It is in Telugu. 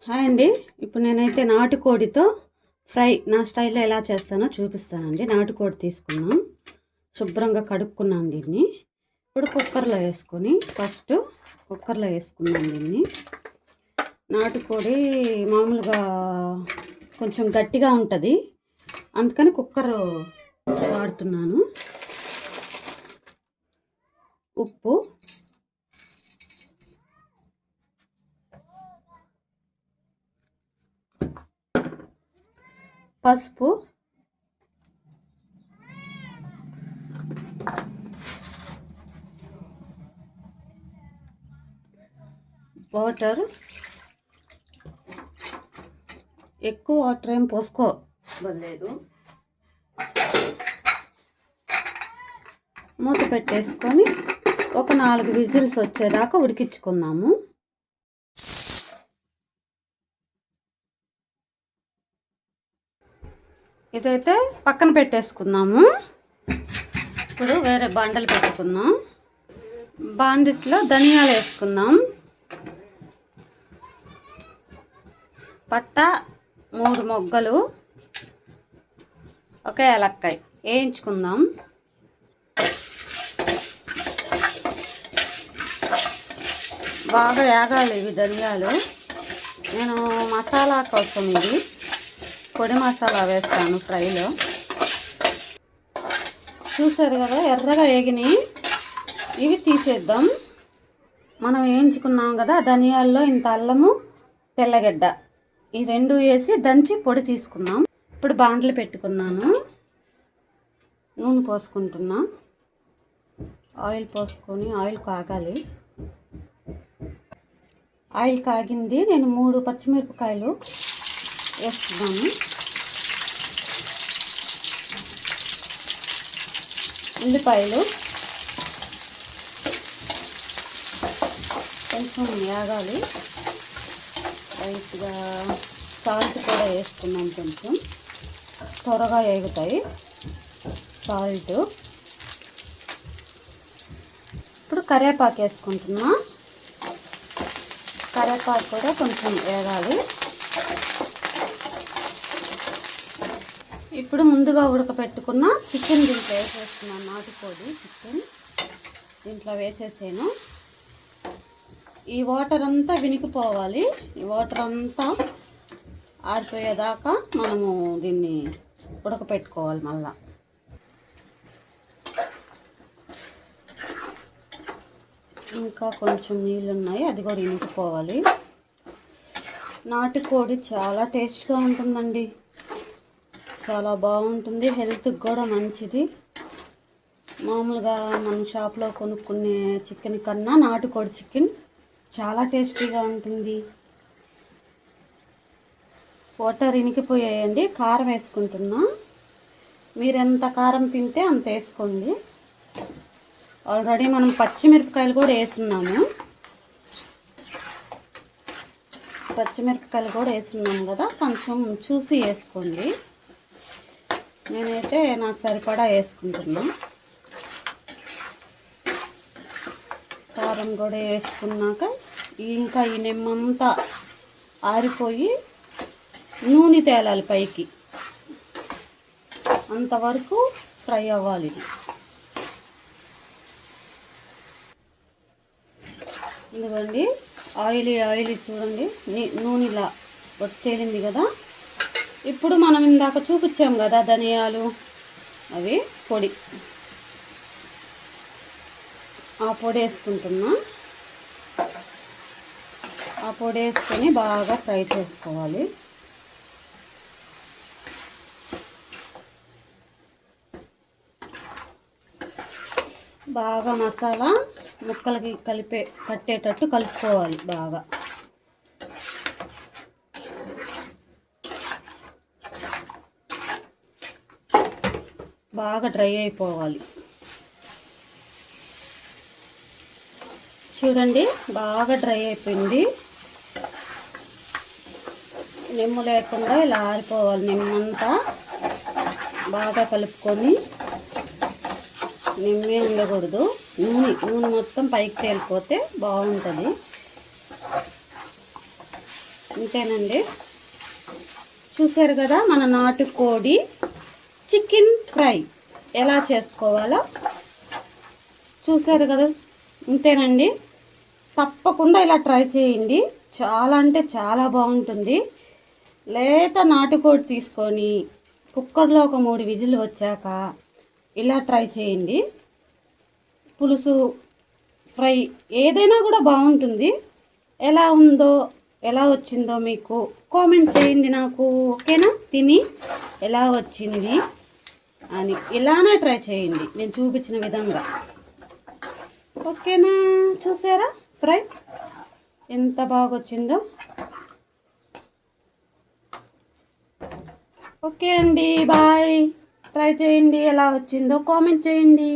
హాయ్ అండి. ఇప్పుడు నేనైతే నాటుకోడితో ఫ్రై నా స్టైల్లో ఎలా చేస్తానో చూపిస్తానండి. నాటుకోడి తీసుకున్నాం, శుభ్రంగా కడుక్కున్నాను దీన్ని. ఇప్పుడు కుక్కర్లో వేసుకొని కుక్కర్లో వేసుకున్నాం దీన్ని. నాటుకోడి మామూలుగా కొంచెం గట్టిగా ఉంటుంది, అందుకని కుక్కర్ వాడుతున్నాను. ఉప్పు, పసుపు, వాటర్. ఎక్కువ వాటర్ ఏం పోసుకోలేదు. మూత పెట్టేసుకొని ఒక 4 విజిల్స్ వచ్చేదాకా ఉడికించుకున్నాము. ఇదైతే పక్కన పెట్టేసుకుందాము. ఇప్పుడు వేరే బాండలు పెట్టుకుందాం. బాండిట్లో ధనియాలు వేసుకుందాం. పట్ట 3 మొగ్గలు, ఒక ఏలక్కాయ వేయించుకుందాం. బాగా వేగాలి ఇవి ధనియాలు. నేను మసాలా కోసం ఇది పొడి మసాలా వేస్తాను ఫ్రైలో. చూసారు కదా, ఎర్రగా వేగినాయి. ఇవి తీసేద్దాం. మనం వేయించుకున్నాం కదా ధనియాల్లో ఇంత అల్లము, తెల్లగడ్డ, ఈ 2 వేసి దంచి పొడి తీసుకుందాం. ఇప్పుడు బాండ్లు పెట్టుకున్నాను, నూనె పోసుకుంటున్నా. ఆయిల్ పోసుకొని ఆయిల్ కాగాలి. ఆయిల్ కాగింది. నేను 3 పచ్చిమిరపకాయలు వేస్తున్నాను. ఉల్లిపాయలు కొంచెం వేగాలి. లైట్గా సాల్ట్ కూడా వేసుకున్నాం, కొంచెం త్వరగా వేగుతాయి సాల్ట్. ఇప్పుడు కరివేపాకు వేసుకుంటున్నా. కరివేపాకు కూడా కొంచెం వేగాలి. ఇప్పుడు ముందుగా ఉడకపెట్టుకున్న చికెన్ దీంట్లో వేసేస్తున్నాను. నాటుకోడి చికెన్ దీంట్లో వేసేసాను. ఈ వాటర్ అంతా వినికిపోవాలి. ఈ వాటర్ అంతా ఆరిపోయేదాకా మనము దీన్ని ఉడకపెట్టుకోవాలి. మళ్ళా ఇంకా కొంచెం నీళ్ళు ఉన్నాయి, అది కూడా వినికిపోవాలి. నాటుకోడి చాలా టేస్ట్గా ఉంటుందండి, చాలా బాగుంటుంది. హెల్త్కి కూడా మంచిది. మామూలుగా మనం షాప్లో కొనుక్కునే చికెన్ కన్నా నాటుకోడి చికెన్ చాలా టేస్టీగా ఉంటుంది. వాటర్ ఇనికిపోయాయండి. కారం వేసుకుంటున్నా. మీరు ఎంత కారం తింటే అంత వేసుకోండి. ఆల్రెడీ మనం పచ్చిమిరపకాయలు కూడా వేస్తున్నాము. కదా, కొంచెం చూసి వేసుకోండి. నేనైతే నాకు సరిపడా వేసుకుంటున్నా. కారం కూడా వేసుకున్నాక ఇంకా ఈ నిమ్మంతా ఆరిపోయి నూనె తేలాలి పైకి, అంతవరకు ఫ్రై అవ్వాలి. ఎందుకండి ఆయిల్ చూడండి, నూనెలా తేలింది కదా. ఇప్పుడు మనం ఇందాక చూపించాం కదా ధనియాలు, అవి పొడి, ఆ పొడి వేసుకుంటున్నా. ఆ పొడి వేసుకొని బాగా ఫ్రై చేసుకోవాలి. బాగా మసాలా ముక్కలకి పట్టేటట్టు కలుపుకోవాలి. బాగా డ్రై అయిపోవాలి. చూడండి, బాగా డ్రై అయిపోయింది. నిమ్ము లేకుండా ఇలా ఆరిపోవాలి. నిమ్మంతా బాగా కలుపుకొని, నిమ్మే ఉండకూడదు. నూనె మొత్తం పైకి తేలిపోతే బాగుంటుంది. ఇంతేనండి. చూసారు కదా మన నాటుకోడి చికెన్ ఫ్రై ఎలా చేసుకోవాలో చూసారు కదా. ఇంతేనండి. తప్పకుండా ఇలా ట్రై చేయండి. చాలా అంటే చాలా బాగుంటుంది. లేత నాటుకోడి తీసుకొని కుక్కర్లో ఒక 3 విజిల్ వచ్చాక ఇలా ట్రై చేయండి. పులుసు ఫ్రై ఏదైనా కూడా బాగుంటుంది. ఎలా ఉందో ఎలా వచ్చిందో మీకు కామెంట్ చేయండి నాకు, ఓకేనా? తిని ఎలా వచ్చింది అని ఇలానే ట్రై చేయండి నేను చూపించిన విధంగా, ఓకేనా? చూసారా ఫ్రై ఎంత బాగా వచ్చిందో. ఓకే అండి, బాయ్. ట్రై చేయండి, ఎలా వచ్చిందో కామెంట్ చేయండి.